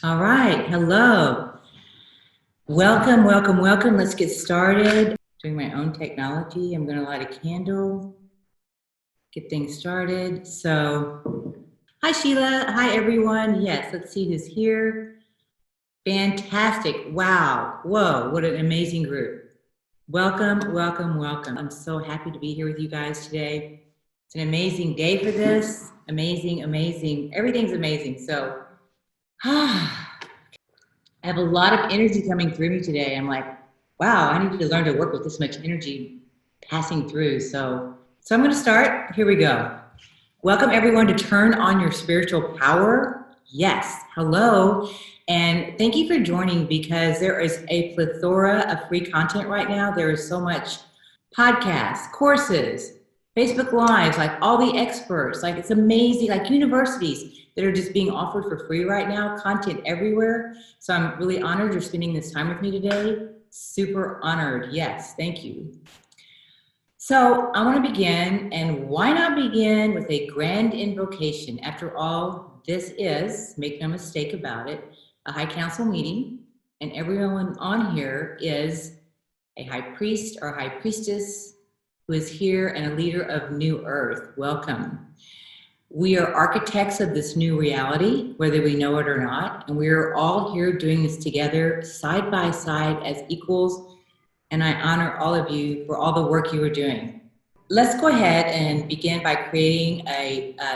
All right, hello. Welcome, welcome, welcome. Let's get started. Doing my own technology. I'm gonna light a candle, get things started. So, hi Sheila, hi everyone. Yes, let's see who's here. Fantastic, wow, whoa, what an amazing group. Welcome, welcome, welcome. I'm so happy to be here with you guys today. It's an amazing day for this. Amazing, amazing, everything's amazing. So, I have a lot of energy coming through me today. I'm like, wow, I need to learn to work with this much energy passing through. So I'm going to start. Here we go. Welcome everyone to Turn On Your Spiritual Power. Yes, hello. And thank you for joining because there is a plethora of free content right now. There is so much podcasts, courses, Facebook Lives, like all the experts, like it's amazing, like universities that are just being offered for free right now, content everywhere. So I'm really honored you're spending this time with me today. Super honored. Yes, thank you. So I want to begin, and why not begin with a grand invocation? After all, this is, make no mistake about it, a high council meeting, and everyone on here is a high priest or high priestess who is here and a leader of New Earth. Welcome. We are architects of this new reality, whether we know it or not, and we are all here doing this together, side by side as equals, and I honor all of you for all the work you are doing. Let's go ahead and begin by creating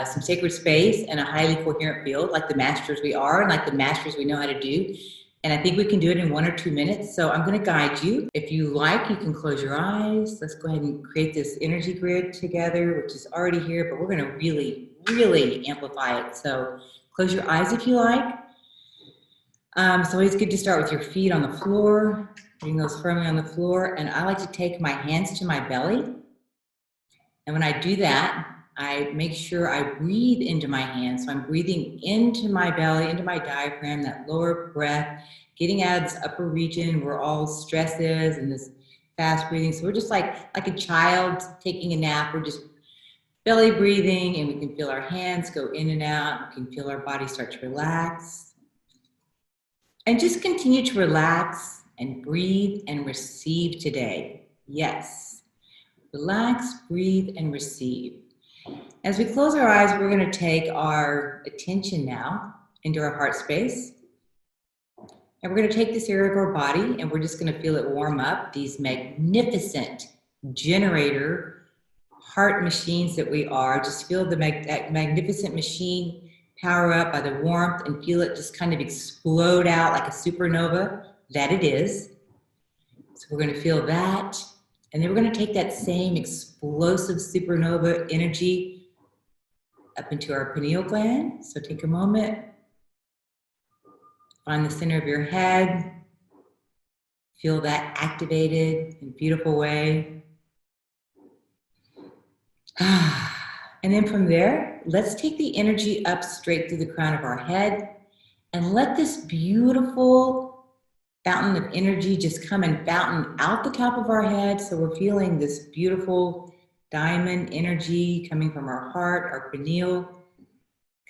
some sacred space and a highly coherent field, like the masters we are, and like the masters we know how to do. And I think we can do it in 1 or 2 minutes. So I'm going to guide you. If you like, you can close your eyes. Let's go ahead and create this energy grid together, which is already here, but we're going to really, really amplify it. So close your eyes if you like. It's always good to start with your feet on the floor, putting those firmly on the floor. And I like to take my hands to my belly. And when I do that, I make sure I breathe into my hands. So I'm breathing into my belly, into my diaphragm, that lower breath, getting out of this upper region where all stress is and this fast breathing. So we're just like a child taking a nap. We're just belly breathing, and we can feel our hands go in and out. We can feel our body start to relax. And just continue to relax and breathe and receive today. Yes. Relax, breathe, and receive. As we close our eyes, we're going to take our attention now into our heart space. And we're going to take this area of our body and we're just going to feel it warm up. These magnificent generator heart machines that we are. Just feel that magnificent machine power up by the warmth and feel it just kind of explode out like a supernova that it is. So we're going to feel that. And then we're going to take that same explosive supernova energy up into our pineal gland. So take a moment, find the center of your head, feel that activated in a beautiful way. And then from there, let's take the energy up straight through the crown of our head and let this beautiful fountain of energy just come and fountain out the top of our head. So we're feeling this beautiful diamond energy coming from our heart, our pineal,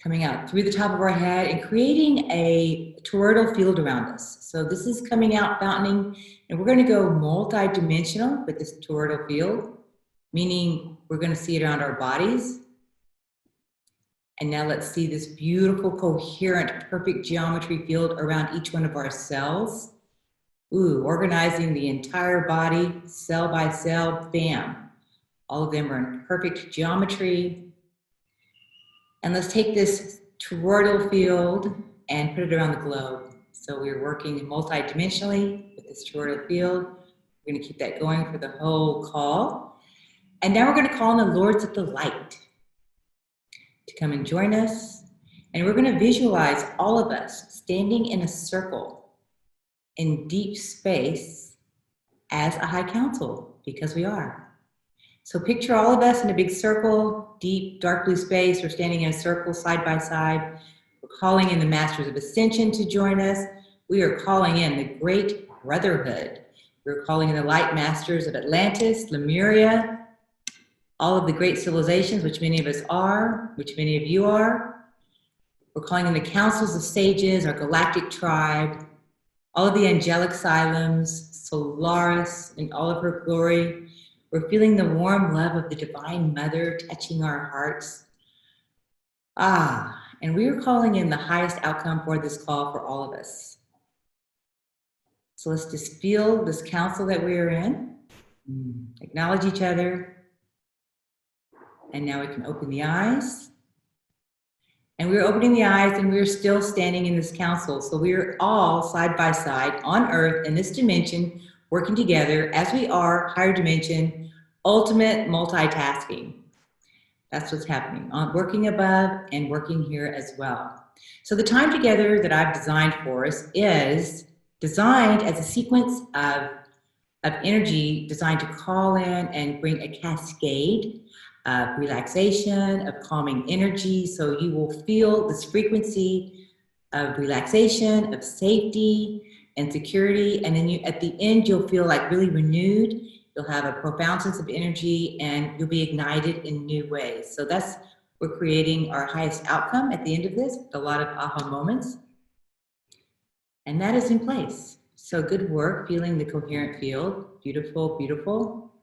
coming out through the top of our head and creating a toroidal field around us. So this is coming out, fountaining, and we're going to go multi-dimensional with this toroidal field, meaning we're going to see it around our bodies. And now let's see this beautiful, coherent, perfect geometry field around each one of our cells. Ooh, organizing the entire body, cell by cell, bam. All of them are in perfect geometry. And let's take this toroidal field and put it around the globe. So we're working multi-dimensionally with this toroidal field. We're going to keep that going for the whole call. And now we're going to call on the Lords of the Light to come and join us. And we're going to visualize all of us standing in a circle in deep space as a high council, because we are. So picture all of us in a big circle, deep, dark blue space. We're standing in a circle side by side. We're calling in the Masters of Ascension to join us. We are calling in the Great Brotherhood. We're calling in the Light Masters of Atlantis, Lemuria, all of the great civilizations, which many of us are, which many of you are. We're calling in the councils of sages, our galactic tribe, all of the angelic xylems, Solaris in all of her glory. We're feeling the warm love of the Divine Mother touching our hearts. And we are calling in the highest outcome for this call for all of us. So let's just feel this council that we are in, acknowledge each other, and now we can open the eyes. And we're opening the eyes and we're still standing in this council. So we're all side by side on earth in this dimension, working together as we are higher dimension, ultimate multitasking. That's what's happening, working above and working here as well. So the time together that I've designed for us is designed as a sequence of energy designed to call in and bring a cascade of relaxation, of calming energy. So you will feel this frequency of relaxation, of safety and security. And then at the end, you'll feel like really renewed. You'll have a profound sense of energy and you'll be ignited in new ways. So we're creating our highest outcome at the end of this, with a lot of aha moments. And that is in place. So good work, feeling the coherent field. Beautiful, beautiful.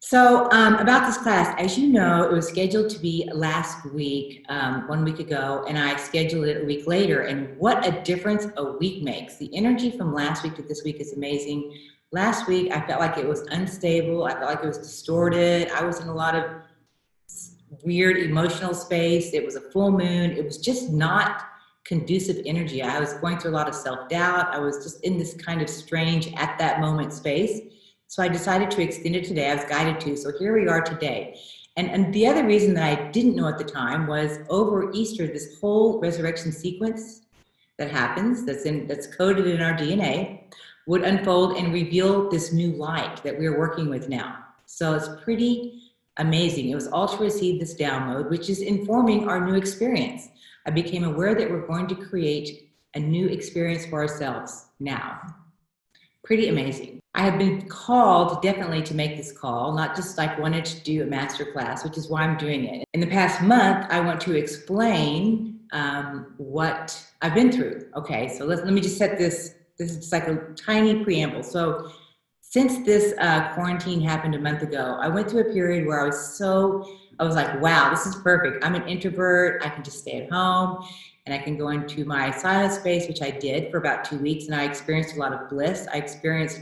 So about this class, as you know, it was scheduled to be last week, 1 week ago, and I scheduled it a week later. And what a difference a week makes. The energy from last week to this week is amazing. Last week, I felt like it was unstable. I felt like it was distorted. I was in a lot of weird emotional space. It was a full moon. It was just not conducive energy. I was going through a lot of self-doubt. I was just in this kind of strange at that moment space. So I decided to extend it today. I was guided to. So here we are today. And the other reason that I didn't know at the time was over Easter, this whole resurrection sequence that happens, that's coded in our DNA, would unfold and reveal this new light that we're working with now. So it's pretty amazing. It was all to receive this download, which is informing our new experience. I became aware that we're going to create a new experience for ourselves now. Pretty amazing. I have been called definitely to make this call, not just like wanted to do a master class, which is why I'm doing it. In the past month, I want to explain what I've been through. Okay, so let me just set this is just like a tiny preamble. So since this quarantine happened a month ago, I went through a period where I was like, wow, this is perfect. I'm an introvert. I can just stay at home and I can go into my silent space, which I did for about 2 weeks. And I experienced a lot of bliss. I experienced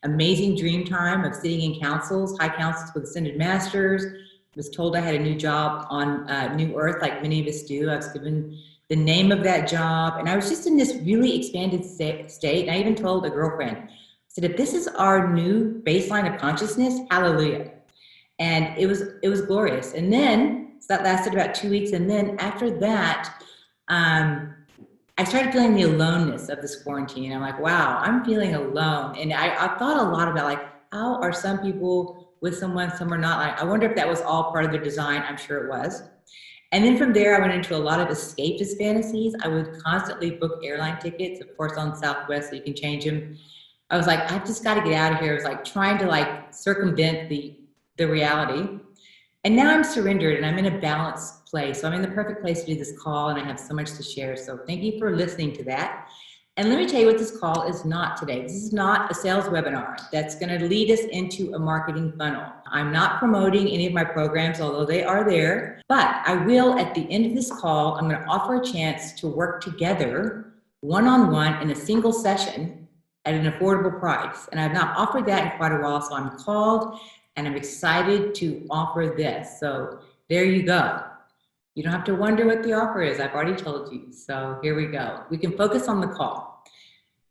amazing dream time of sitting in councils, high councils with ascended masters. I was told I had a new job on New Earth, like many of us do. I was given the name of that job. And I was just in this really expanded state. And I even told a girlfriend, I said, if this is our new baseline of consciousness, hallelujah. And it was glorious. And then, so that lasted about 2 weeks. And then after that, I started feeling the aloneness of this quarantine. I'm like, wow, I'm feeling alone. And I thought a lot about like, how are some people with someone, some are not. Like, I wonder if that was all part of their design. I'm sure it was. And then from there, I went into a lot of escapist fantasies. I would constantly book airline tickets, of course, on Southwest, so you can change them. I was like, I've just got to get out of here. I was like trying to like circumvent the reality. And now I'm surrendered and I'm in a balanced place. So I'm in the perfect place to do this call and I have so much to share. So thank you for listening to that. And let me tell you what this call is not today. This is not a sales webinar that's going to lead us into a marketing funnel. I'm not promoting any of my programs, although they are there. But I will, at the end of this call, I'm going to offer a chance to work together one-on-one in a single session at an affordable price. And I've not offered that in quite a while, so I'm called and I'm excited to offer this. So there you go. You don't have to wonder what the offer is. I've already told you. So here we go. We can focus on the call.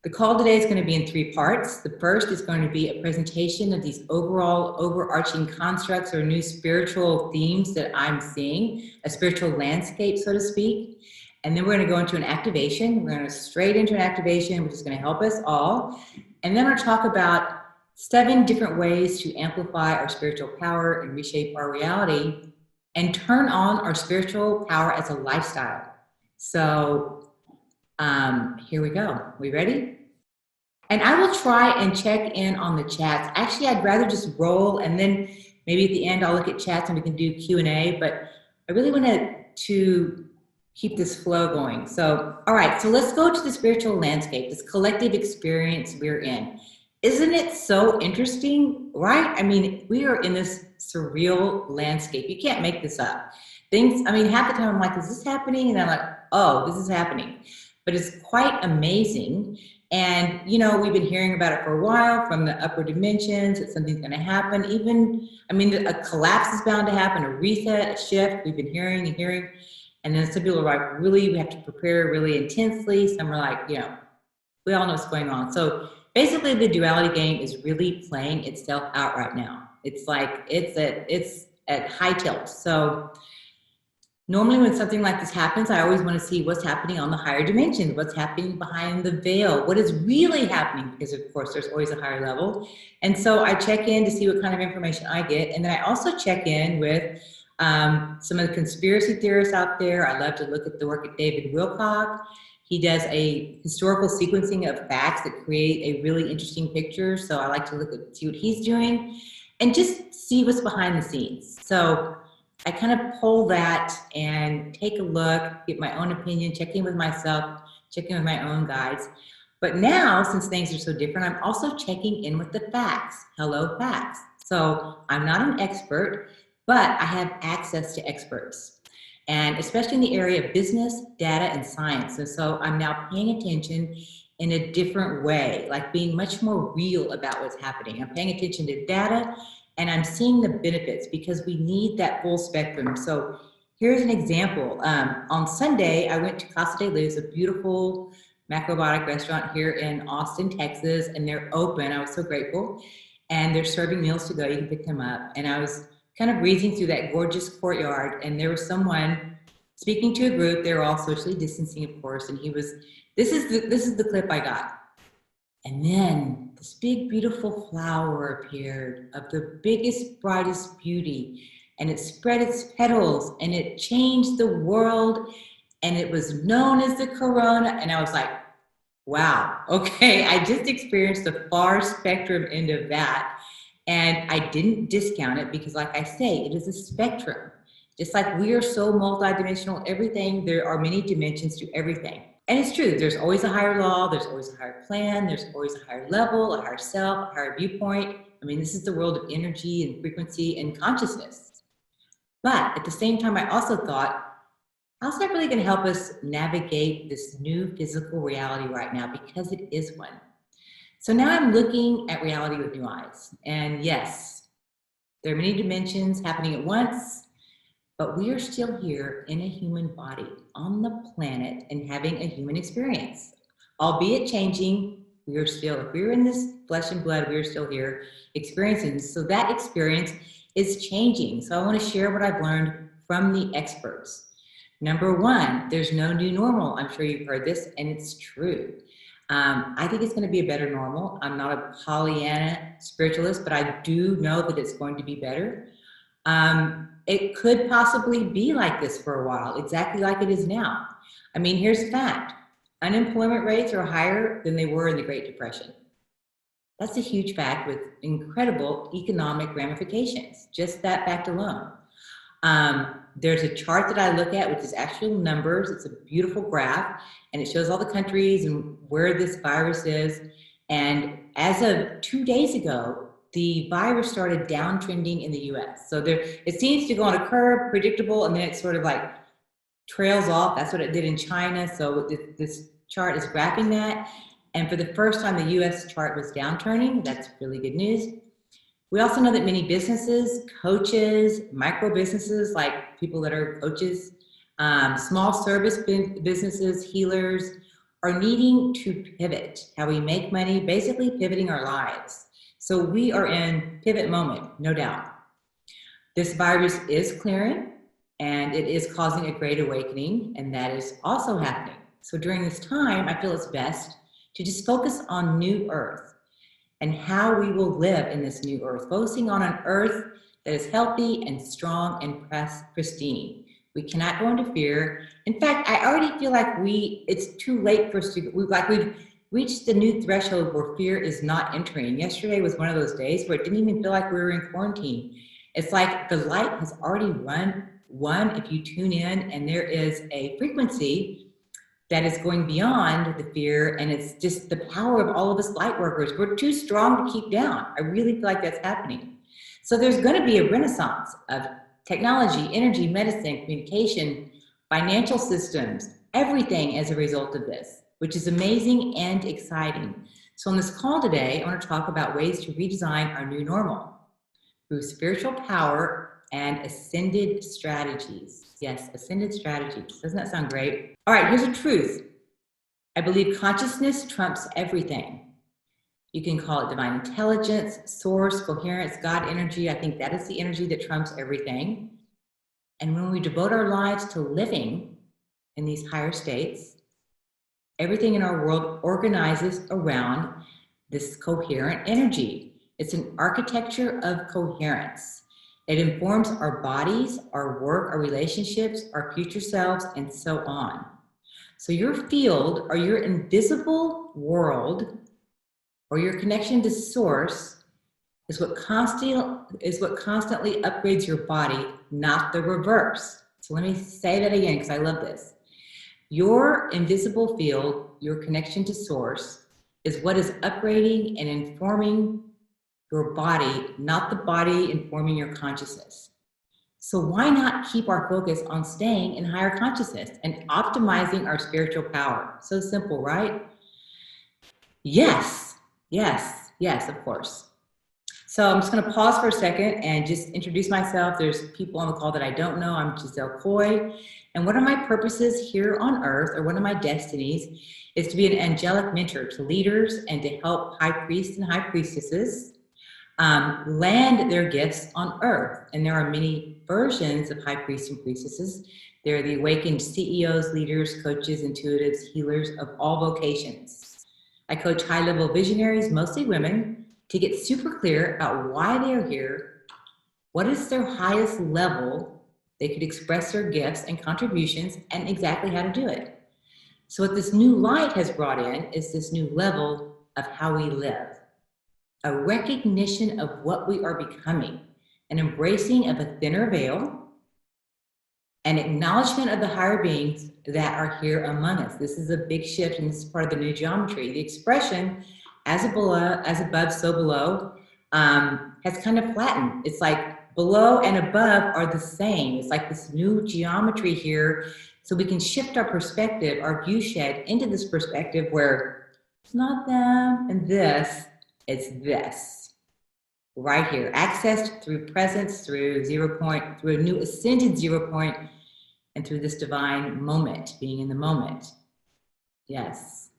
The call today is going to be in 3 parts. The first is going to be a presentation of these overall overarching constructs or new spiritual themes that I'm seeing, a spiritual landscape, so to speak. And then we're going to go into an activation. We're going to straight into an activation, which is going to help us all. And then we're going to talk about 7 different ways to amplify our spiritual power and reshape our reality and turn on our spiritual power as a lifestyle. So here we go. We ready? And I will try and check in on the chats. Actually, I'd rather just roll and then maybe at the end I'll look at chats and we can do Q&A, but I really want to to keep this flow going. So, all right, so let's go to the spiritual landscape, this collective experience we're in. Isn't it so interesting, right? I mean, we are in this surreal landscape. You can't make this up. Things, I mean, half the time I'm like, is this happening? And I'm like, oh, this is happening. But it's quite amazing. And, you know, we've been hearing about it for a while from the upper dimensions, that something's going to happen. Even, I mean, a collapse is bound to happen, a reset, a shift. We've been hearing and hearing. And then some people are like, really, we have to prepare really intensely. Some are like, you know, we all know what's going on. So basically the duality game is really playing itself out right now. It's like, it's at high tilt. So normally when something like this happens, I always want to see what's happening on the higher dimensions, what's happening behind the veil, what is really happening, because of course there's always a higher level. And so I check in to see what kind of information I get. And then I also check in with some of the conspiracy theorists out there. I love to look at the work of David Wilcock. He does a historical sequencing of facts that create a really interesting picture. So I like to look at, see what he's doing and just see what's behind the scenes. So I kind of pull that and take a look, get my own opinion, check in with myself, check in with my own guides. But now, since things are so different, I'm also checking in with the facts. Hello, facts. So I'm not an expert, but I have access to experts, and especially in the area of business, data, and science. And so I'm now paying attention in a different way, like being much more real about what's happening. I'm paying attention to data, and I'm seeing the benefits because we need that full spectrum. So here's an example. On Sunday, I went to Casa de Luz, a beautiful macrobiotic restaurant here in Austin, Texas, and they're open. I was so grateful. And they're serving meals to go. You can pick them up. And I was kind of breezing through that gorgeous courtyard, and there was someone speaking to a group. They were all socially distancing, of course, and he was, this is the clip I got. And then this big, beautiful flower appeared of the biggest, brightest beauty, and it spread its petals, and it changed the world, and it was known as the corona. And I was like, wow, okay, I just experienced the far spectrum end of that. And I didn't discount it because, like I say, it is a spectrum. Just like we are so multidimensional, everything, there are many dimensions to everything. And it's true, there's always a higher law, there's always a higher plan, there's always a higher level, a higher self, a higher viewpoint. I mean, this is the world of energy and frequency and consciousness. But at the same time, I also thought, how's that really going to help us navigate this new physical reality right now? Because it is one. So now I'm looking at reality with new eyes. And yes, there are many dimensions happening at once, but we are still here in a human body on the planet and having a human experience. Albeit changing, we are still, if we're in this flesh and blood, we are still here experiencing. So that experience is changing. So I want to share what I've learned from the experts. Number one, there's no new normal. I'm sure you've heard this, and it's true. I think it's going to be a better normal. I'm not a Pollyanna spiritualist, but I do know that it's going to be better. It could possibly be like this for a while, exactly like it is now. I mean, here's a fact. Unemployment rates are higher than they were in the Great Depression. That's a huge fact with incredible economic ramifications, just that fact alone. There's a chart that I look at, which is actual numbers. It's a beautiful graph, and it shows all the countries and where this virus is. And as of 2 days ago, the virus started downtrending in the US. So there, it seems to go on a curve, predictable, and then it sort of like trails off. That's what it did in China. So this chart is graphing that. And for the first time, the US chart was downturning. That's really good news. We also know that many businesses, coaches, micro businesses, like people that are coaches, small service businesses, healers, are needing to pivot how we make money, basically pivoting our lives. So we are in pivot moment, no doubt. This virus is clearing, and it is causing a great awakening, and that is also happening. So during this time, I feel it's best to just focus on New Earth and how we will live in this new earth, focusing on an earth that is healthy and strong and pristine. We cannot go into fear. In fact, I already feel like it's too late for us to, we've reached the new threshold where fear is not entering. Yesterday was one of those days where it didn't even feel like we were in quarantine. It's like the light has already run One, if you tune in and there is a frequency that is going beyond the fear, and it's just the power of all of us light workers. We're too strong to keep down. I really feel like that's happening. So there's going to be a renaissance of technology, energy, medicine, communication, financial systems, everything as a result of this, which is amazing and exciting. So on this call today, I want to talk about ways to redesign our new normal through spiritual power and ascended strategies. Yes, ascended strategies. Doesn't that sound great? All right, here's the truth. I believe consciousness trumps everything. You can call it divine intelligence, source, coherence, God energy. I think that is the energy that trumps everything. And when we devote our lives to living in these higher states, everything in our world organizes around this coherent energy. It's an architecture of coherence. It informs our bodies, our work, our relationships, our future selves, and so on. So your field or your invisible world or your connection to source is what constantly upgrades your body, not the reverse. So let me say that again because I love this. Your invisible field, your connection to source, is what is upgrading and informing your body, not the body informing your consciousness. So why not keep our focus on staying in higher consciousness and optimizing our spiritual power? So simple, right? Yes, yes, yes, of course. So I'm just going to pause for a second and just introduce myself. There's people on the call that I don't know. I'm Giselle Coy. And one of my purposes here on earth, or one of my destinies, is to be an angelic mentor to leaders and to help high priests and high priestesses land their gifts on earth. And there are many versions of high priests and priestesses. They're the awakened CEOs, leaders, coaches, intuitives, healers of all vocations. I coach high-level visionaries, mostly women, to get super clear about why they are here, what is their highest level they could express their gifts and contributions, and exactly how to do it. So what this new light has brought in is this new level of how we live. A recognition of what we are becoming, an embracing of a thinner veil, an acknowledgement of the higher beings that are here among us. This is a big shift, and this is part of the new geometry. The expression, as above, so below, has kind of flattened. It's like below and above are the same. It's like this new geometry here, so we can shift our perspective, our view shed, into this perspective where it's not them and this, it's this right here, accessed through presence, through 0 point, through a new ascended 0 point, and through this divine moment, being in the moment. Yes.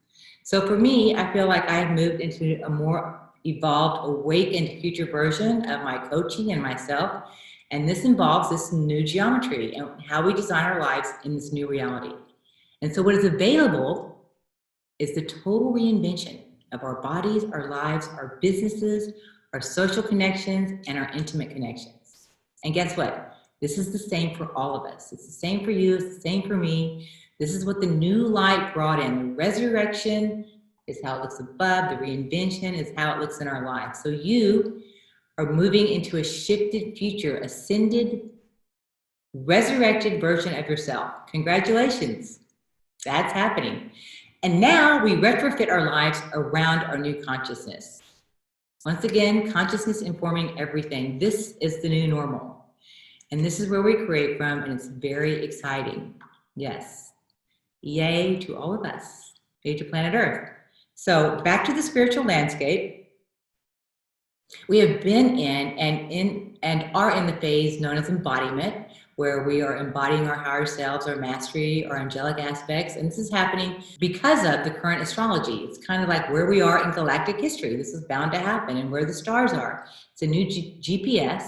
So for me, I feel like I have moved into a more evolved, awakened future version of my coaching and myself. And this involves this new geometry and how we design our lives in this new reality. And so what is available is the total reinvention of our bodies, our lives, our businesses, our social connections, and our intimate connections. And guess what? This is the same for all of us. It's the same for you, it's the same for me. This is what the new light brought in. The resurrection is how it looks above. The reinvention is how it looks in our lives. So you are moving into a shifted future, ascended, resurrected version of yourself. Congratulations. That's happening. And now we retrofit our lives around our new consciousness. Once again, consciousness informing everything. This is the new normal. And this is where we create from, and it's very exciting. Yes. Yay to all of us. Yay to planet Earth. So back to the spiritual landscape. We have been in and are in the phase known as embodiment, where we are embodying our higher selves, our mastery, our angelic aspects. And this is happening because of the current astrology. It's kind of like where we are in galactic history. This is bound to happen, and where the stars are. It's a new GPS,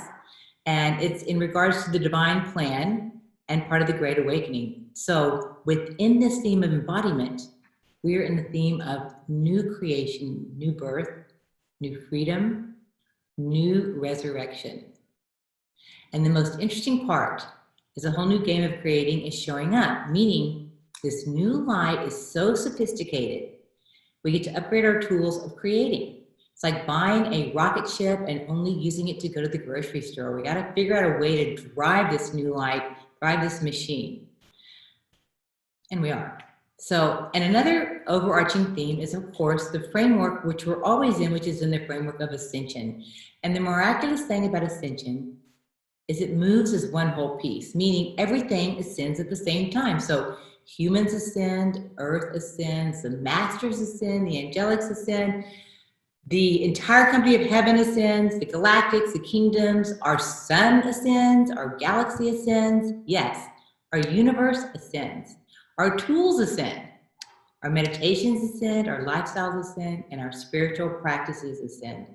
and it's in regards to the divine plan and part of the Great Awakening. So within this theme of embodiment, we are in the theme of new creation, new birth, new freedom, new resurrection. And the most interesting part is a whole new game of creating is showing up, meaning this new light is so sophisticated, we get to upgrade our tools of creating. It's like buying a rocket ship and only using it to go to the grocery store. We got to figure out a way to drive this new light drive this machine. And we are. So, and another overarching theme is, of course, the framework which we're always in, which is in the framework of ascension. And the miraculous thing about ascension is it moves as one whole piece, meaning everything ascends at the same time. So humans ascend, earth ascends, the masters ascend, the angelics ascend, the entire company of heaven ascends, the galactics, the kingdoms, our sun ascends, our galaxy ascends. Yes, our universe ascends. Our tools ascend, our meditations ascend, our lifestyles ascend, and our spiritual practices ascend.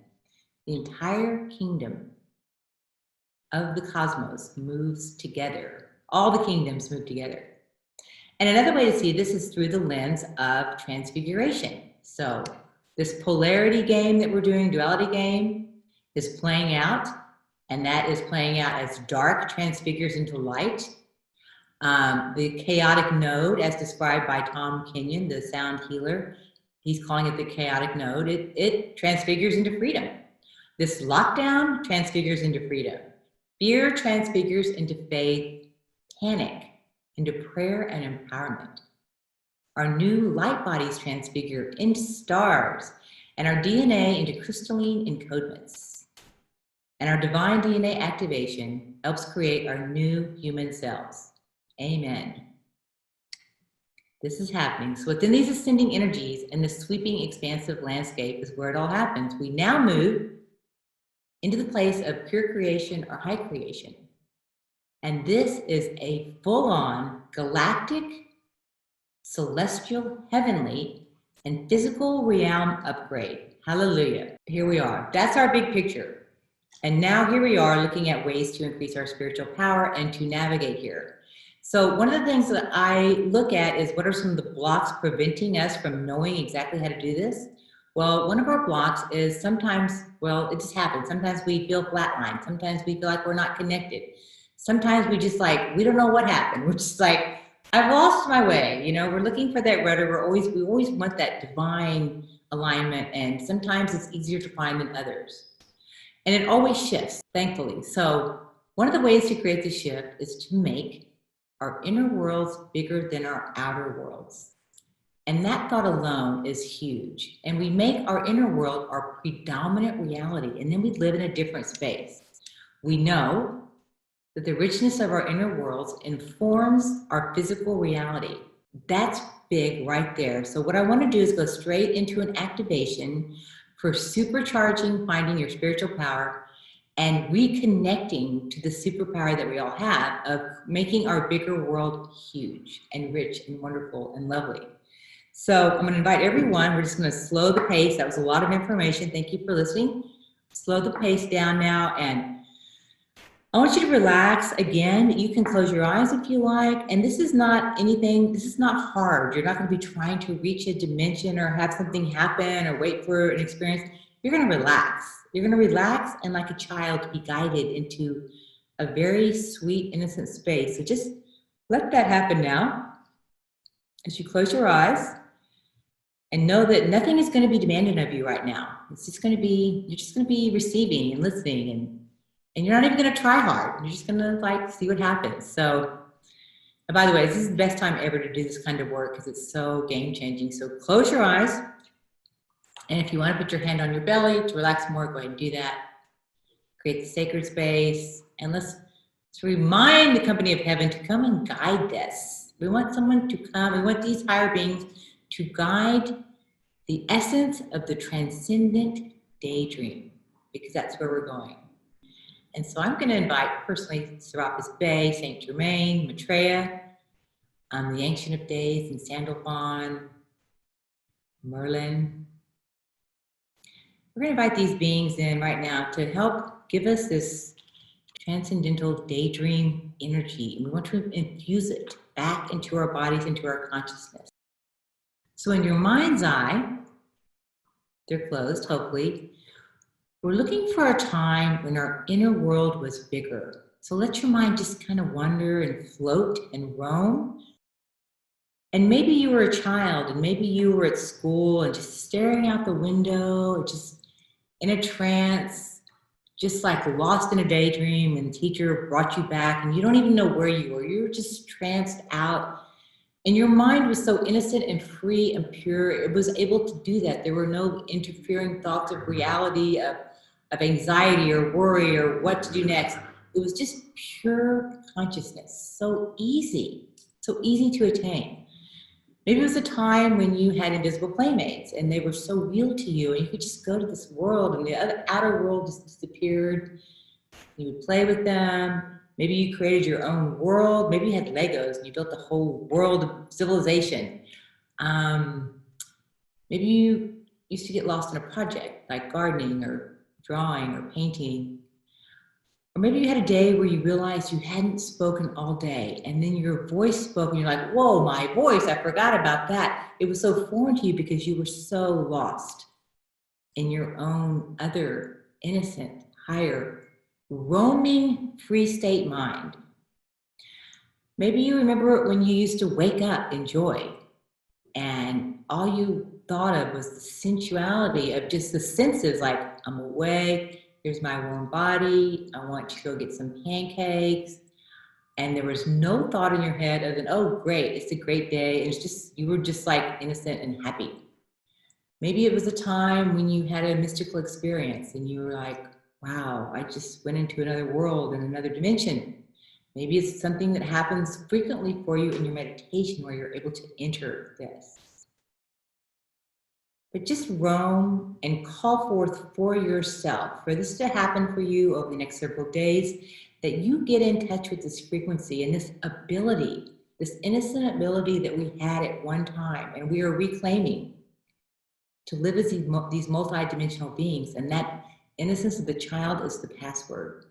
The entire kingdom of the cosmos moves together. All the kingdoms move together. And another way to see this is through the lens of transfiguration. So this polarity game that we're doing, duality game, is playing out, and that is playing out as dark transfigures into light. The chaotic node, as described by Tom Kenyon, the sound healer, he's calling it the chaotic node. It transfigures into freedom. This lockdown transfigures into freedom. Fear transfigures into faith, panic into prayer and empowerment. Our new light bodies transfigure into stars, and our DNA into crystalline encodements. And our divine DNA activation helps create our new human cells. Amen. This is happening. So within these ascending energies and the sweeping, expansive landscape is where it all happens. We now move into the place of pure creation or high creation. And this is a full-on galactic, celestial, heavenly, and physical realm upgrade. Hallelujah. Here we are. That's our big picture. And now here we are looking at ways to increase our spiritual power and to navigate here. So one of the things that I look at is what are some of the blocks preventing us from knowing exactly how to do this? Well, one of our blocks is sometimes, well, it just happens. Sometimes we feel flatlined. Sometimes we feel like we're not connected. Sometimes we just like, we don't know what happened. We're just like, I've lost my way. You know, we're looking for that rudder. We always want that divine alignment. And sometimes it's easier to find than others. And it always shifts, thankfully. So one of the ways to create the shift is to make our inner worlds bigger than our outer worlds. And that thought alone is huge. And we make our inner world our predominant reality, and then we live in a different space. We know that the richness of our inner worlds informs our physical reality. That's big right there. So what I want to do is go straight into an activation for supercharging, finding your spiritual power, and reconnecting to the superpower that we all have of making our bigger world huge and rich and wonderful and lovely. So I'm going to invite everyone. We're just going to slow the pace. That was a lot of information. Thank you for listening. Slow the pace down now, and I want you to relax again. You can close your eyes if you like. And this is not anything, this is not hard. You're not going to be trying to reach a dimension or have something happen or wait for an experience. You're going to relax. You're going to relax and like a child be guided into a very sweet, innocent space. So just let that happen now as you close your eyes and know that nothing is going to be demanded of you right now. It's just going to be, you're just going to be receiving and listening, and you're not even going to try hard. You're just going to like see what happens. So, and by the way, this is the best time ever to do this kind of work because it's so game changing. So close your eyes. And if you want to put your hand on your belly to relax more, go ahead and do that. Create the sacred space. And let's remind the company of heaven to come and guide this. We want someone to come. We want these higher beings to guide the essence of the transcendent daydream, because that's where we're going. And so I'm going to invite personally Serapis Bey, Saint Germain, Maitreya, the Ancient of Days, and Sandalphon, Merlin. We're going to invite these beings in right now to help give us this transcendental daydream energy. And we want to infuse it back into our bodies, into our consciousness. So in your mind's eye, they're closed, hopefully, we're looking for a time when our inner world was bigger. So let your mind just kind of wander and float and roam. And maybe you were a child and maybe you were at school and just staring out the window, or just in a trance, just like lost in a daydream and the teacher brought you back and you don't even know where you were. You were just tranced out. And your mind was so innocent and free and pure. It was able to do that. There were no interfering thoughts of reality, of anxiety or worry or what to do next. It was just pure consciousness. So easy to attain. Maybe it was a time when you had invisible playmates and they were so real to you and you could just go to this world and the outer world just disappeared. You would play with them. Maybe you created your own world. Maybe you had Legos and you built the whole world of civilization. Maybe you used to get lost in a project like gardening or drawing or painting. Or maybe you had a day where you realized you hadn't spoken all day and then your voice spoke and you're like, whoa, my voice, I forgot about that. It was so foreign to you because you were so lost in your own other innocent, higher, roaming free state mind. Maybe you remember when you used to wake up in joy and all you thought of was the sensuality of just the senses, like I'm awake, here's my warm body, I want to go get some pancakes. And there was no thought in your head other than, oh, great, it's a great day. It's just, you were just like innocent and happy. Maybe it was a time when you had a mystical experience and you were like, wow, I just went into another world and another dimension. Maybe it's something that happens frequently for you in your meditation where you're able to enter this. But just roam and call forth for yourself, for this to happen for you over the next several days, that you get in touch with this frequency and this ability, this innocent ability that we had at one time, and we are reclaiming to live as these multi-dimensional beings, and that innocence of the child is the password.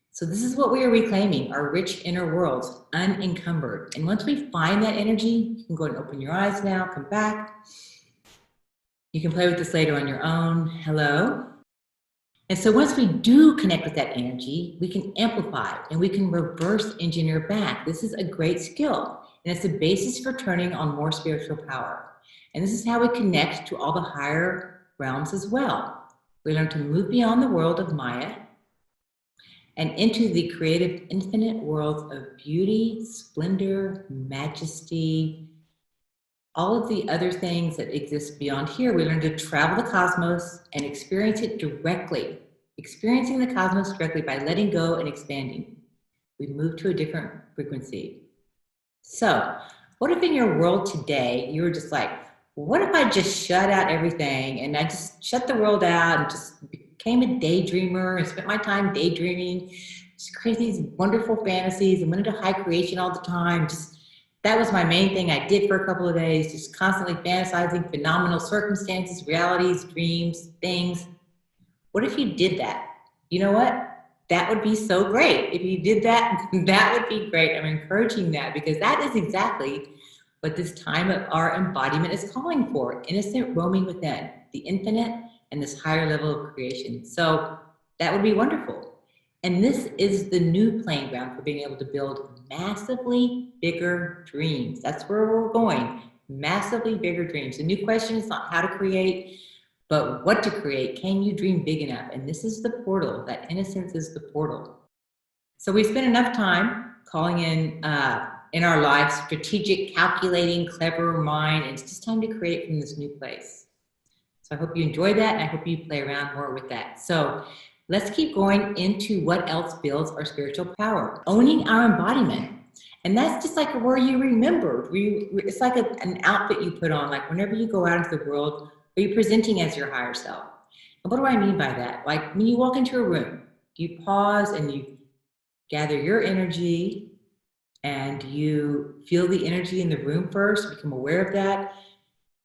So this is what we are reclaiming, our rich inner worlds, unencumbered. And once we find that energy, you can go and open your eyes now, come back. You can play with this later on your own. Hello. And so once we do connect with that energy, we can amplify and we can reverse engineer back. This is a great skill, and it's the basis for turning on more spiritual power. And this is how we connect to all the higher realms as well. We learn to move beyond the world of Maya and into the creative infinite worlds of beauty, splendor, majesty, all of the other things that exist beyond here. We learn to travel the cosmos and experience it directly, experiencing the cosmos directly by letting go and expanding. We move to a different frequency. So what if in your world today, you were just like, what if I just shut out everything and I just shut the world out and just became a daydreamer and spent my time daydreaming, just create these wonderful fantasies and went into high creation all the time. Just that was my main thing I did for a couple of days, just constantly fantasizing phenomenal circumstances, realities, dreams, things. What if you did that? You know what? That would be so great. If you did that, that would be great. I'm encouraging that because that is exactly what this time of our embodiment is calling for. Innocent roaming within, the infinite and this higher level of creation. So that would be wonderful. And this is the new playing ground for being able to build massively bigger dreams. That's where we're going, massively bigger dreams. The new question is not how to create, but what to create. Can you dream big enough? And this is the portal. That innocence is the portal. So we spend enough time calling in our lives, strategic, calculating, clever mind, and it's just time to create from this new place. So I hope you enjoy that, and I hope you play around more with that. So let's keep going into what else builds our spiritual power. Owning our embodiment. And that's just like where you remembered. It's like an outfit you put on, like whenever you go out into the world, are you presenting as your higher self? And what do I mean by that? Like when you walk into a room, you pause and you gather your energy and you feel the energy in the room first, become aware of that.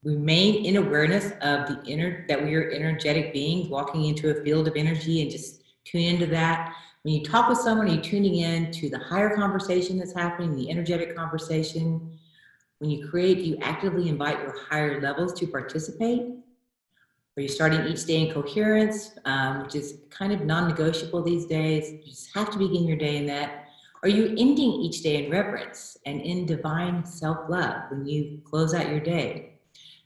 Remain in awareness of that we are energetic beings walking into a field of energy and just tune into that. When you talk with someone, you're tuning in to the higher conversation that's happening, the energetic conversation. When you create, you actively invite your higher levels to participate. Are you starting each day in coherence, which is kind of non-negotiable these days? You just have to begin your day in that. Are you ending each day in reverence and in divine self-love when you close out your day?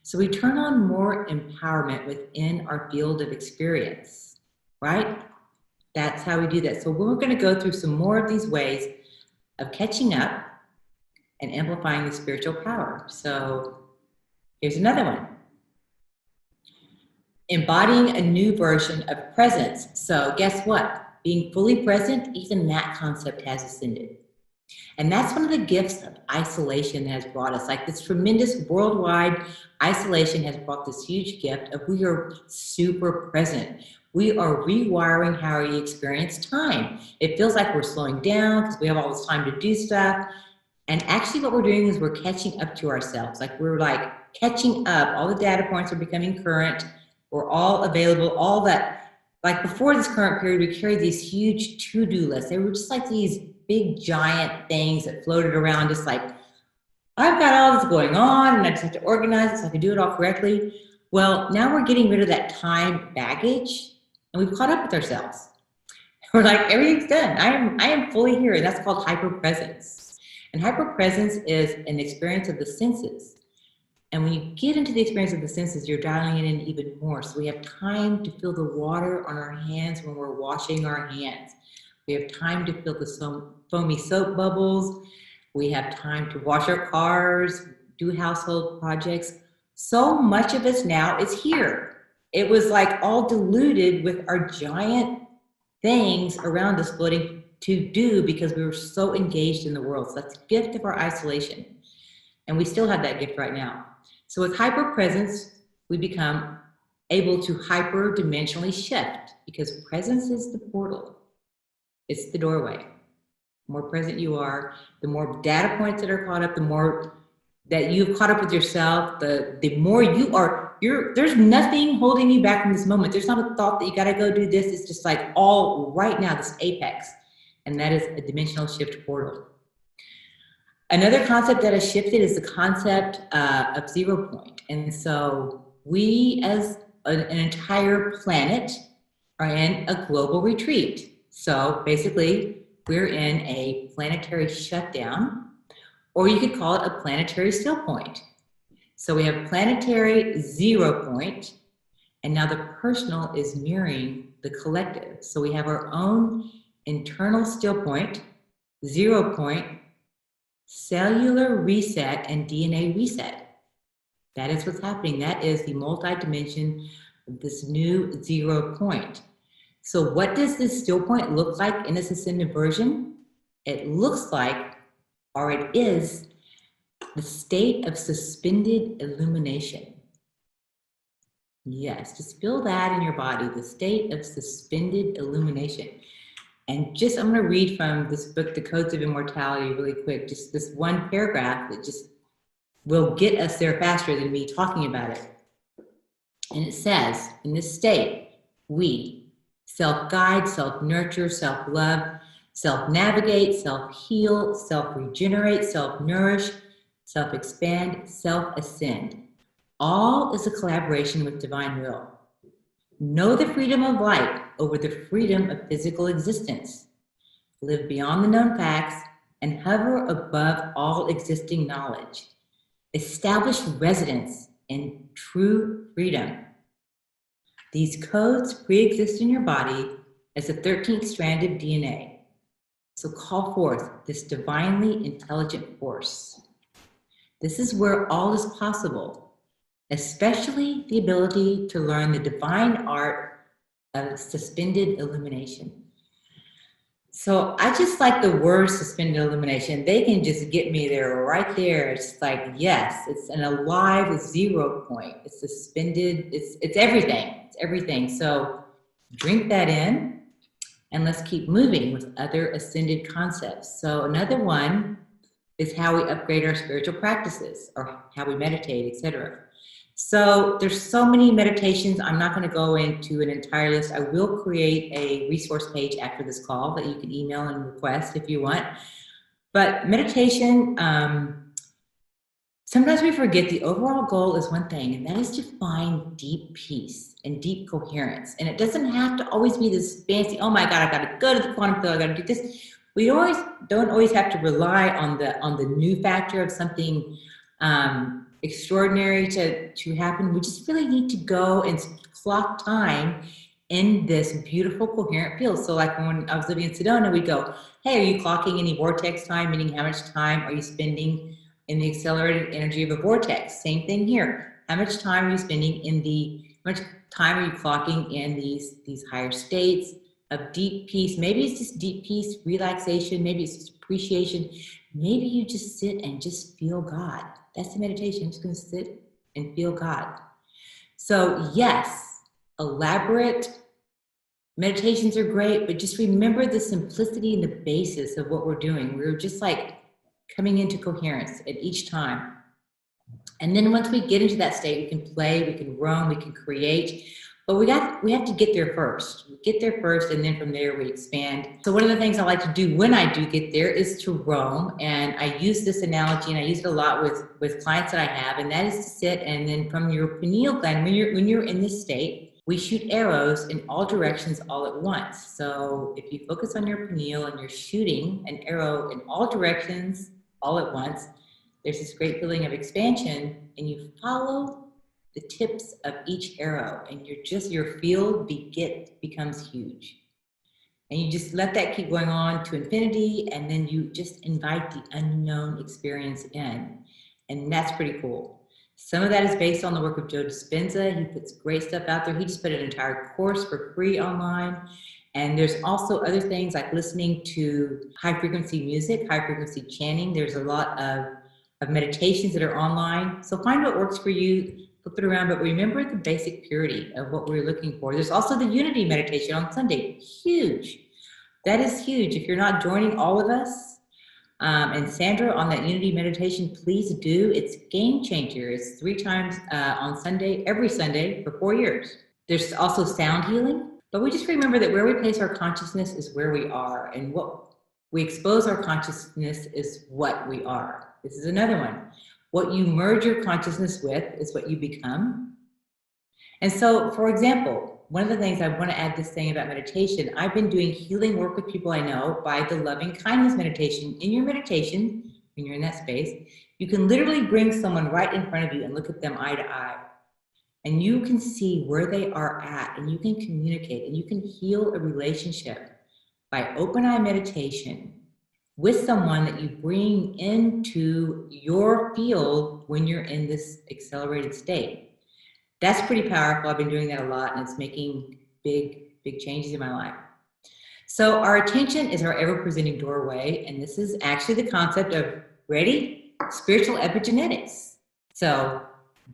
So we turn on more empowerment within our field of experience, right? That's how we do that. So we're going to go through some more of these ways of catching up and amplifying the spiritual power. So here's another one. Embodying a new version of presence. So guess what? Being fully present, even that concept has ascended. And that's one of the gifts of isolation that has brought us. Like this tremendous worldwide isolation has brought this huge gift of we are super present. We are rewiring how we experience time. It feels like we're slowing down because we have all this time to do stuff. And actually what we're doing is we're catching up to ourselves. Like we're like catching up. All the data points are becoming current. We're all available, all that. Like before this current period, we carried these huge to-do lists. They were just like these big giant things that floated around, just like, I've got all this going on and I just have to organize it so I can do it all correctly. Well, now we're getting rid of that time baggage and we've caught up with ourselves. We're like, everything's done. I am fully here. And that's called hyperpresence. And hyperpresence is an experience of the senses. And when you get into the experience of the senses, you're dialing it in even more. So we have time to feel the water on our hands when we're washing our hands. We have time to feel the foamy soap bubbles. We have time to wash our cars, do household projects. So much of us now is here. It was like all diluted with our giant things around us floating to do because we were so engaged in the world. So that's the gift of our isolation. And we still have that gift right now. So with hyperpresence, we become able to hyper-dimensionally shift because presence is the portal. It's the doorway. The more present you are, the more data points that are caught up, the more that you've caught up with yourself, the more you are, there's nothing holding you back from this moment. There's not a thought that you gotta go do this. It's just like all right now, this apex. And that is a dimensional shift portal. Another concept that has shifted is the concept of 0 point. And so we as an entire planet are in a global retreat. So basically we're in a planetary shutdown, or you could call it a planetary still point. So we have planetary 0 point, and now the personal is mirroring the collective. So we have our own internal still point, 0 point, cellular reset, and DNA reset. That is what's happening. That is the multi-dimension of this new 0 point. So what does this still point look like in this ascended version? It looks like, or it is, the state of suspended illumination. Yes, just feel that in your body, the state of suspended illumination. And just, I'm going to read from this book, The Codes of Immortality, really quick. Just this one paragraph that just will get us there faster than me talking about it. And it says, in this state, we self-guide, self-nurture, self-love, self-navigate, self-heal, self-regenerate, self-nourish, self-expand, self-ascend. All is a collaboration with divine will. Know the freedom of light over the freedom of physical existence. Live beyond the known facts and hover above all existing knowledge. Establish residence in true freedom. These codes pre-exist in your body as the 13th strand of DNA. So call forth this divinely intelligent force. This is where all is possible, especially the ability to learn the divine art of suspended illumination. So I just like the word suspended illumination. They can just get me there right there. It's like, yes, it's an alive 0 point. It's suspended, it's everything, it's everything. So drink that in and let's keep moving with other ascended concepts. So another one is how we upgrade our spiritual practices or how we meditate, etc. So there's so many meditations. I'm not going to go into an entire list. I will create a resource page after this call that you can email and request if you want. But meditation, sometimes we forget the overall goal is one thing, and that is to find deep peace and deep coherence. And it doesn't have to always be this fancy, oh my God, I got to go to the quantum field, I got to do this. We don't always have to rely on the new factor of something extraordinary to happen. We just really need to go and clock time in this beautiful coherent field. So like when I was living in Sedona, we go, hey, are you clocking any vortex time? Meaning how much time are you spending in the accelerated energy of a vortex? Same thing here. How much time are you spending how much time are you clocking in these higher states of deep peace? Maybe it's just deep peace, relaxation. Maybe it's just appreciation. Maybe you just sit and just feel God. That's the meditation. I'm just going to sit and feel God. So yes, elaborate meditations are great, but just remember the simplicity and the basis of what we're doing. We're just like coming into coherence at each time. And then once we get into that state, we can play, we can roam, we can create, but we have to get there first. We get there first, and then from there we expand. So one of the things I like to do when I do get there is to roam, and I use this analogy, and I use it a lot with clients that I have, and that is to sit, and then from your pineal gland, when you're in this state, we shoot arrows in all directions all at once. So if you focus on your pineal and you're shooting an arrow in all directions all at once, there's this great feeling of expansion, and you follow the tips of each arrow, and your field becomes huge. And you just let that keep going on to infinity, and then you just invite the unknown experience in. And that's pretty cool. Some of that is based on the work of Joe Dispenza. He puts great stuff out there. He just put an entire course for free online. And there's also other things like listening to high frequency music, high frequency chanting. There's a lot of meditations that are online. So find what works for you, flip it around, but remember the basic purity of what we're looking for. There's also the unity meditation on Sunday. Huge. That is huge. If you're not joining all of us, and Sandra on that unity meditation, please do. It's game changer. It's 3 times on Sunday, every Sunday for 4 years. There's also sound healing, but we just remember that where we place our consciousness is where we are, and what we expose our consciousness is what we are. This is another one. What you merge your consciousness with is what you become. And so, for example, one of the things I want to add this thing about meditation, I've been doing healing work with people I know by the loving kindness meditation. In your meditation, when you're in that space, you can literally bring someone right in front of you and look at them eye to eye. And you can see where they are at, and you can communicate, and you can heal a relationship by open eye meditation with someone that you bring into your field when you're in this accelerated state. That's pretty powerful. I've been doing that a lot, and it's making big changes in my life. So our attention is our ever-presenting doorway, and this is actually the concept of, ready? Spiritual epigenetics. So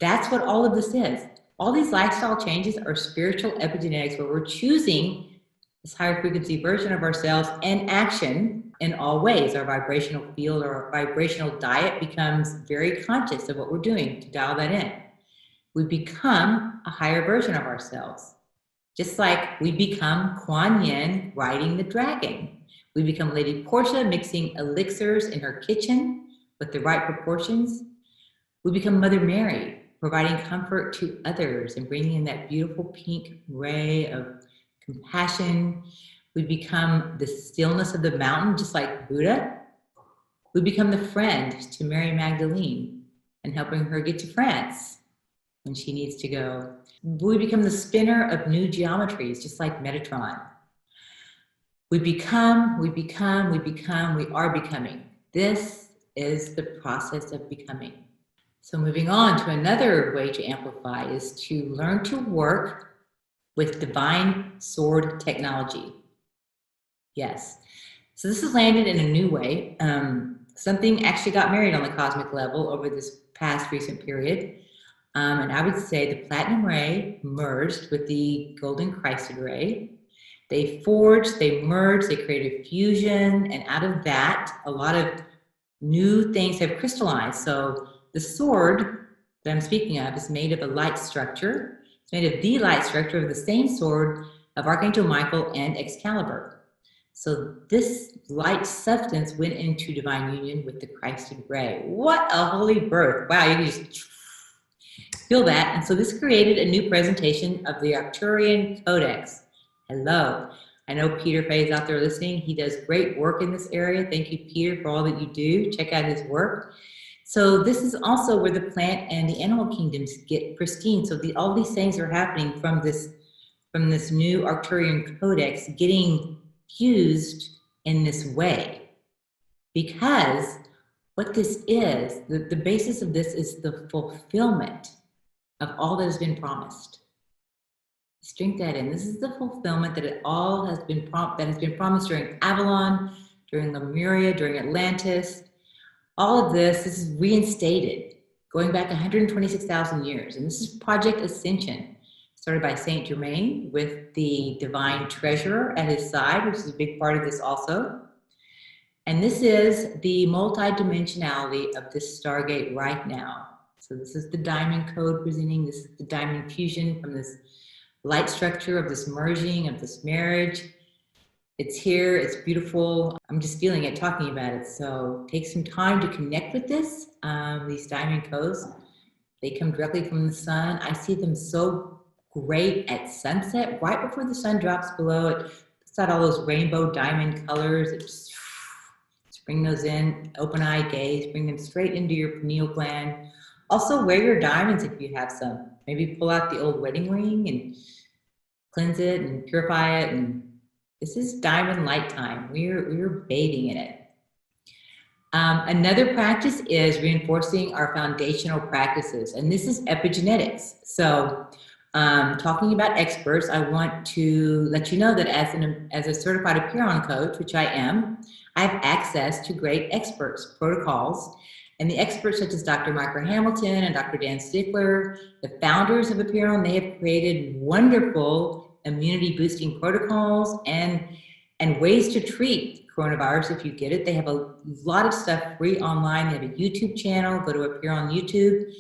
that's what all of this is. All these lifestyle changes are spiritual epigenetics, where we're choosing this higher frequency version of ourselves in action in all ways. Our vibrational field or our vibrational diet becomes very conscious of what we're doing to dial that in. We become a higher version of ourselves. Just like we become Kuan Yin riding the dragon. We become Lady Portia mixing elixirs in her kitchen with the right proportions. We become Mother Mary, providing comfort to others and bringing in that beautiful pink ray of compassion. We become the stillness of the mountain, just like Buddha. We become the friend to Mary Magdalene and helping her get to France when she needs to go. We become the spinner of new geometries, just like Metatron. We are becoming. This is the process of becoming. So moving on to another way to amplify is to learn to work with divine sword technology. Yes. So this has landed in a new way. Something actually got married on the cosmic level over this past recent period. And I would say the platinum ray merged with the golden Christed ray. They forged, they merged, they created fusion, and out of that, a lot of new things have crystallized. So the sword that I'm speaking of is made of a light structure. It's made of the light structure of the same sword of Archangel Michael and Excalibur. So this light substance went into divine union with the Christed ray. What a holy birth. Wow, you can just feel that. And so this created a new presentation of the Arcturian Codex. Hello. I know Peter Fay is out there listening. He does great work in this area. Thank you, Peter, for all that you do. Check out his work. So this is also where the plant and the animal kingdoms get pristine. So all these things are happening from this from this new Arcturian Codex getting fused in this way. Because what this is, the basis of this is the fulfillment of all that has been promised. Let's drink that in. This is the fulfillment that it all has been promised during Avalon, during Lemuria, during Atlantis. All of this is reinstated, going back 126,000 years. And this is Project Ascension, started by Saint Germain with the divine treasurer at his side, which is a big part of this also. And this is the multidimensionality of this Stargate right now. So this is the diamond code presenting. This is the diamond fusion from this light structure of this merging, of this marriage. It's here, it's beautiful. I'm just feeling it, talking about it. So take some time to connect with this. These diamond codes, they come directly from the sun. I see them so great at sunset, right before the sun drops below. It puts out all those rainbow diamond colors. It just bring those in, open eye gaze, bring them straight into your pineal gland. Also wear your diamonds if you have some. Maybe pull out the old wedding ring and cleanse it and purify it. And this is diamond light time. We're bathing in it. Another practice is reinforcing our foundational practices, and this is epigenetics. So talking about experts, I want to let you know that as a certified Apiron coach, which I am, I have access to great experts, protocols, and the experts such as Dr. Michael Hamilton and Dr. Dan Stickler, the founders of Apiron, they have created wonderful immunity boosting protocols and ways to treat coronavirus if you get it. They have a lot of stuff free online. They have a YouTube channel. Go to Apiron YouTube,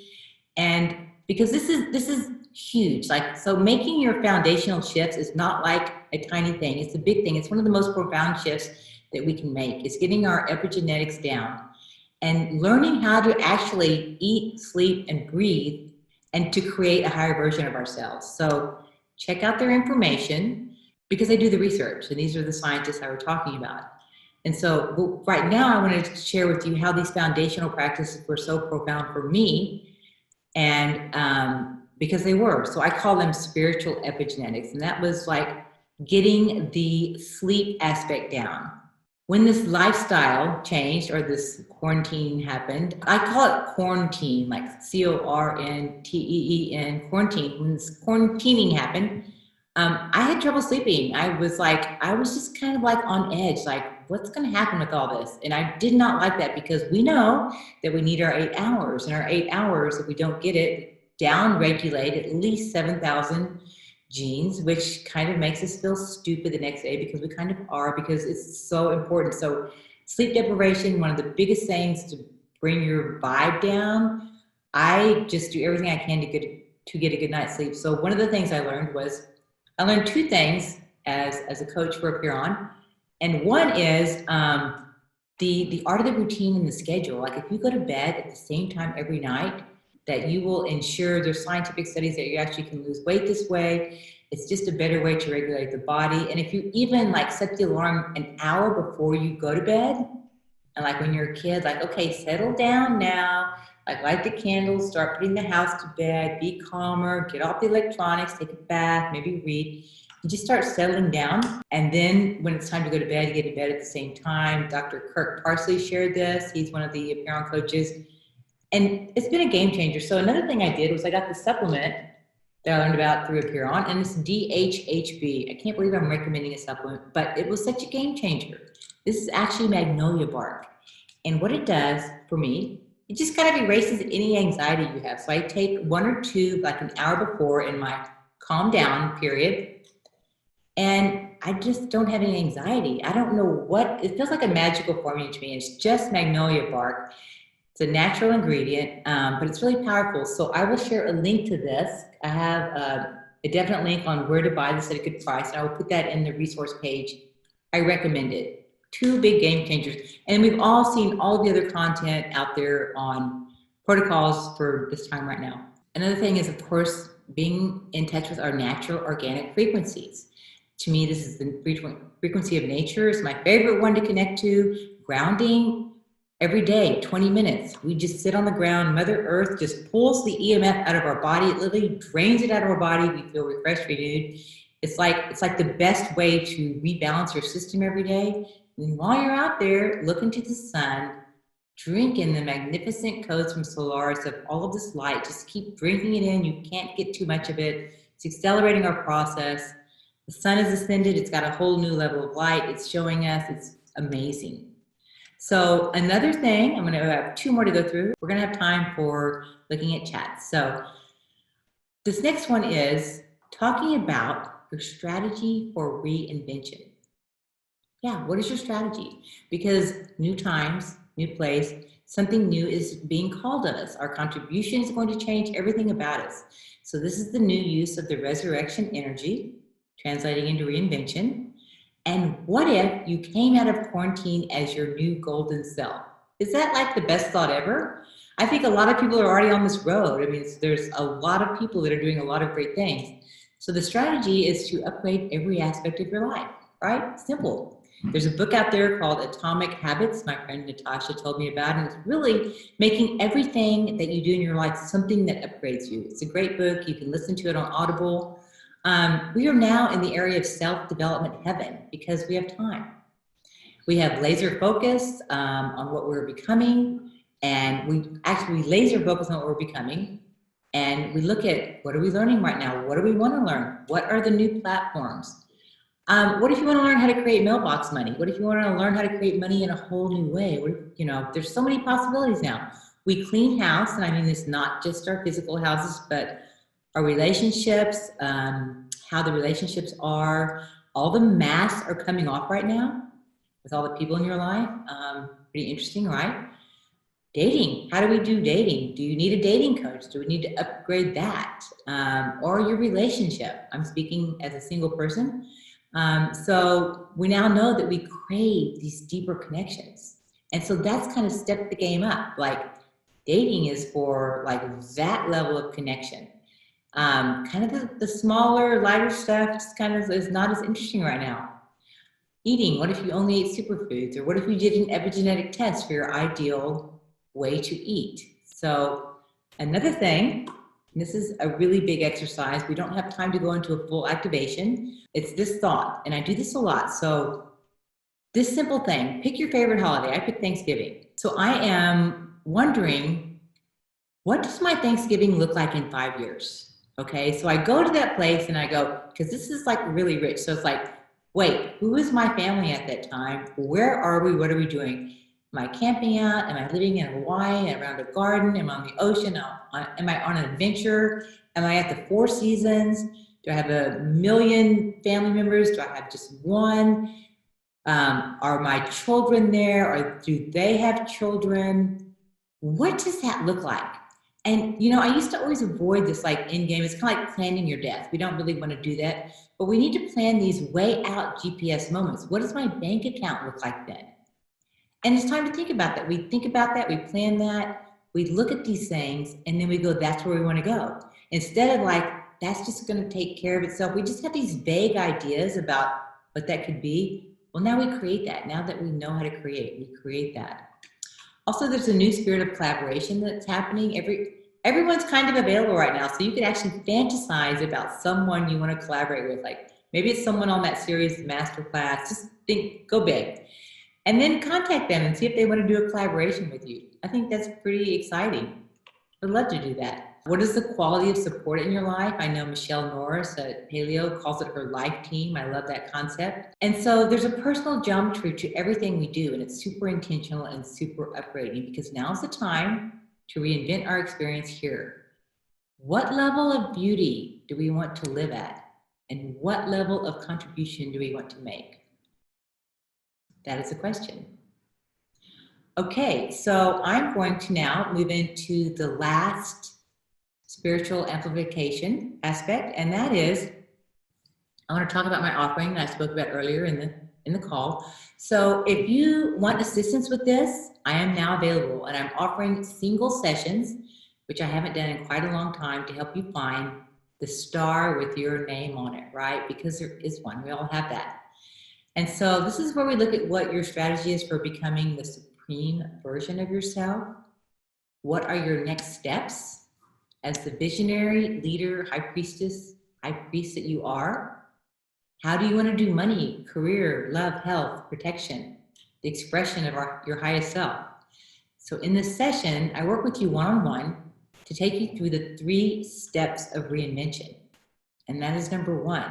and because this is huge. Like, so making your foundational shifts is not like a tiny thing. It's a big thing. It's one of the most profound shifts that we can make. It's getting our epigenetics down and learning how to actually eat, sleep, and breathe, and to create a higher version of ourselves. So check out their information, because they do the research, and these are the scientists I were talking about. And so right now I wanted to share with you how these foundational practices were so profound for me, and because they were. So I call them spiritual epigenetics, and that was like getting the sleep aspect down. When this lifestyle changed, or this quarantine happened, I call it quarantine, like C-O-R-N-T-E-E-N, quarantine. When this quarantining happened, I had trouble sleeping. I was just kind of like on edge, like what's going to happen with all this? And I did not like that, because we know that we need our 8 hours, and our 8 hours, if we don't get it, down regulate at least 7,000 genes, which kind of makes us feel stupid the next day, because we kind of are, because it's so important. So sleep deprivation, one of the biggest things to bring your vibe down. I just do everything I can to get a good night's sleep. So one of the things I learned was, I learned 2 things as a coach for Apiron. And one is the art of the routine and the schedule. Like, if you go to bed at the same time every night, that you will ensure, there's scientific studies that you actually can lose weight this way. It's just a better way to regulate the body. And if you even like set the alarm an hour before you go to bed, and like when you're a kid, like, okay, settle down now, like light the candles, start putting the house to bed, be calmer, get off the electronics, take a bath, maybe read. You just start settling down. And then when it's time to go to bed, you get to bed at the same time. Dr. Kirk Parsley shared this. He's one of the Apiron coaches. And it's been a game changer. So another thing I did was I got the supplement that I learned about through Apiron, and it's DHHB. I can't believe I'm recommending a supplement, but it was such a game changer. This is actually magnolia bark. And what it does for me, it just kind of erases any anxiety you have. So I take 1 or 2, like an hour before, in my calm down period, and I just don't have any anxiety. I don't know what, it feels like a magical formula to me. It's just magnolia bark. It's a natural ingredient, but it's really powerful. So I will share a link to this. I have a definite link on where to buy this at a good price, and I will put that in the resource page. I recommend it. 2 big game changers. And we've all seen all the other content out there on protocols for this time right now. Another thing is, of course, being in touch with our natural organic frequencies. To me, this is the frequency of nature. It's my favorite one to connect to. Grounding. Every day, 20 minutes, we just sit on the ground. Mother Earth just pulls the EMF out of our body. It literally drains it out of our body. We feel refreshed, renewed. It's like the best way to rebalance your system every day. And while you're out there looking to the sun, drinking the magnificent codes from Solaris of all of this light, just keep drinking it in. You can't get too much of it. It's accelerating our process. The sun is ascended. It's got a whole new level of light. It's showing us. It's amazing. So another thing, I'm going to have 2 more to go through. We're going to have time for looking at chats. So this next one is talking about your strategy for reinvention. Yeah, what is your strategy? Because new times, new place, something new is being called of us. Our contribution is going to change everything about us. So this is the new use of the resurrection energy, translating into reinvention. And what if you came out of quarantine as your new golden self? Is that like the best thought ever? I think a lot of people are already on this road. I mean, there's a lot of people that are doing a lot of great things. So the strategy is to upgrade every aspect of your life, right? Simple. There's a book out there called Atomic Habits. My friend Natasha told me about it. And it's really making everything that you do in your life something that upgrades you. It's a great book. You can listen to it on Audible. We are now in the area of self-development heaven because we have time. We have laser focus on what we're becoming, and we actually laser focus on what we're becoming, and we look at what are we learning right now? What do we want to learn? What are the new platforms? What if you want to learn how to create mailbox money? What if you want to learn how to create money in a whole new way? You know, there's so many possibilities now. We clean house, and I mean, it's not just our physical houses, but our relationships, how the relationships are. All the masks are coming off right now with all the people in your life. Pretty interesting, right? Dating. How do we do dating? Do you need a dating coach? Do we need to upgrade that? Or your relationship? I'm speaking as a single person. So we now know that we crave these deeper connections. And so that's kind of stepped the game up. Like dating is for like that level of connection. Kind of the smaller, lighter stuff just kind of is not as interesting right now. Eating, what if you only ate superfoods? Or what if you did an epigenetic test for your ideal way to eat? So another thing, this is a really big exercise. We don't have time to go into a full activation. It's this thought, and I do this a lot. So this simple thing, pick your favorite holiday. I picked Thanksgiving. So I am wondering, what does my Thanksgiving look like in 5 years? Okay, so I go to that place and I go, because this is like really rich. So it's like, wait, who is my family at that time? Where are we? What are we doing? Am I camping out? Am I living in Hawaii around a garden? Am I on the ocean? Am I on an adventure? Am I at the Four Seasons? Do I have a million family members? Do I have just one? Are my children there? Or do they have children? What does that look like? And, you know, I used to always avoid this like end game. It's kind of like planning your death. We don't really want to do that, but we need to plan these way out GPS moments. What does my bank account look like then? And it's time to think about that. We think about that, we plan that, we look at these things, and then we go, that's where we want to go. Instead of like, that's just going to take care of itself. We just have these vague ideas about what that could be. Well, now we create that. Now that we know how to create, we create that. Also, there's a new spirit of collaboration that's happening. Everyone's kind of available right now, so you could actually fantasize about someone you want to collaborate with. Like maybe it's someone on that series masterclass. Just think, go big, and then contact them and see if they want to do a collaboration with you. I think that's pretty exciting. I'd love to do that. What is the quality of support in your life? I know Michelle Norris at Paleo calls it her life team. I love that concept. And so there's a personal geometry to everything we do, and it's super intentional and super upgrading because now's the time to reinvent our experience here. What level of beauty do we want to live at? And what level of contribution do we want to make? That is a question. Okay, so I'm going to now move into the last spiritual amplification aspect, and that is, I want to talk about my offering that I spoke about earlier in the call. So if you want assistance with this, I am now available, and I'm offering single sessions, which I haven't done in quite a long time, to help you find the star with your name on it, right? Because there is one, we all have that. And so this is where we look at what your strategy is for becoming the supreme version of yourself. What are your next steps as the visionary leader, high priest that you are? How do you want to do money, career, love, health, protection, the expression of your highest self? So in this session, I work with you one-on-one to take you through the 3 steps of reinvention. And that is number 1.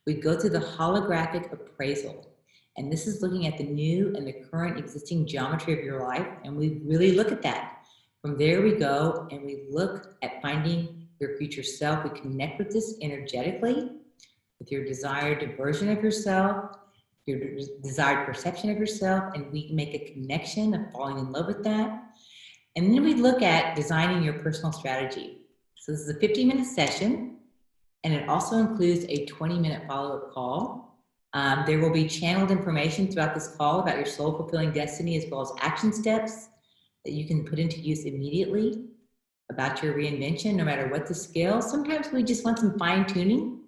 We go through the holographic appraisal. And this is looking at the new and the current existing geometry of your life. And we really look at that. From there we go and we look at finding your future self. We connect with this energetically, with your desired version of yourself, your desired perception of yourself, and we make a connection of falling in love with that. And then we look at designing your personal strategy. So this is a 15-minute session, and it also includes a 20-minute follow-up call. There will be channeled information throughout this call about your soul-fulfilling destiny, as well as action steps that you can put into use immediately about your reinvention, no matter what the scale. Sometimes we just want some fine-tuning.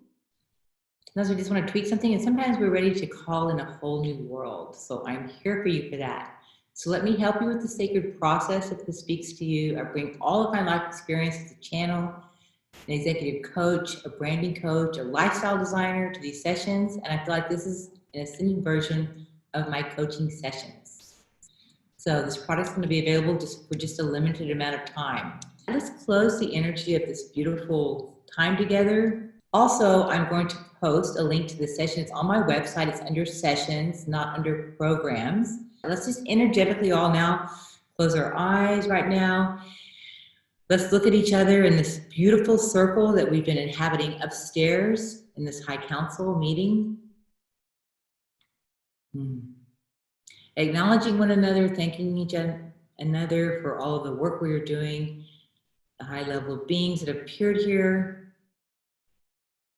Sometimes we just want to tweak something, and sometimes we're ready to call in a whole new world. So I'm here for you for that. So let me help you with the sacred process if this speaks to you. I bring all of my life experience as a channel, an executive coach, a branding coach, a lifestyle designer to these sessions, and I feel like this is an ascended version of my coaching sessions. So this product's going to be available for just a limited amount of time. Let's close the energy of this beautiful time together. Also, I'm going to post a link to the session. It's on my website. It's under sessions, not under programs. Let's just energetically all now close our eyes right now. Let's look at each other in this beautiful circle that we've been inhabiting upstairs in this high council meeting. Acknowledging one another, thanking each other for all of the work we are doing, the high level of beings that appeared here.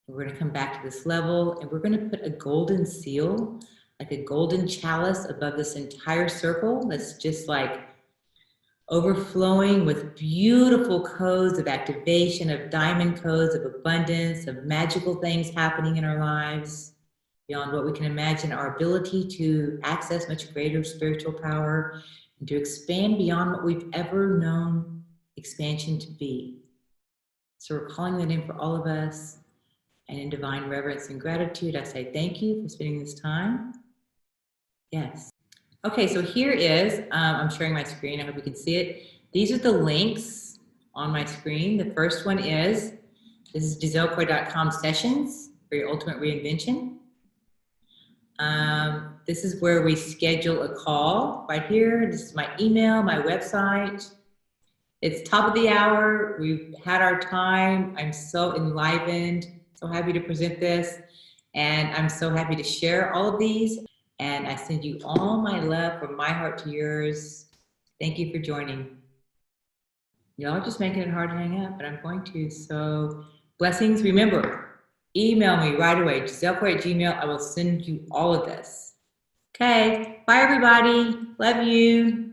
We're going to come back to this level, and we're going to put a golden seal, like a golden chalice above this entire circle that's just like overflowing with beautiful codes of activation, of diamond codes, of abundance, of magical things happening in our lives beyond what we can imagine, our ability to access much greater spiritual power and to expand beyond what we've ever known expansion to be. So we're calling that in for all of us. And in divine reverence and gratitude, I say thank you for spending this time. Yes. Okay, so here is, I'm sharing my screen. I hope you can see it. These are the links on my screen. The first one is, this is GiselleCoy.com sessions for your ultimate reinvention. This is where we schedule a call right here. This is my email, my website. It's top of the hour. We've had our time. I'm so enlivened. So happy to present this, and I'm so happy to share all of these, and I send you all my love from my heart to yours. Thank you for joining. Y'all are just making it hard to hang up, but I'm going to. So blessings. Remember, email me right away, GiselleCoy@gmail. I will send you all of this. Okay, bye everybody. Love you.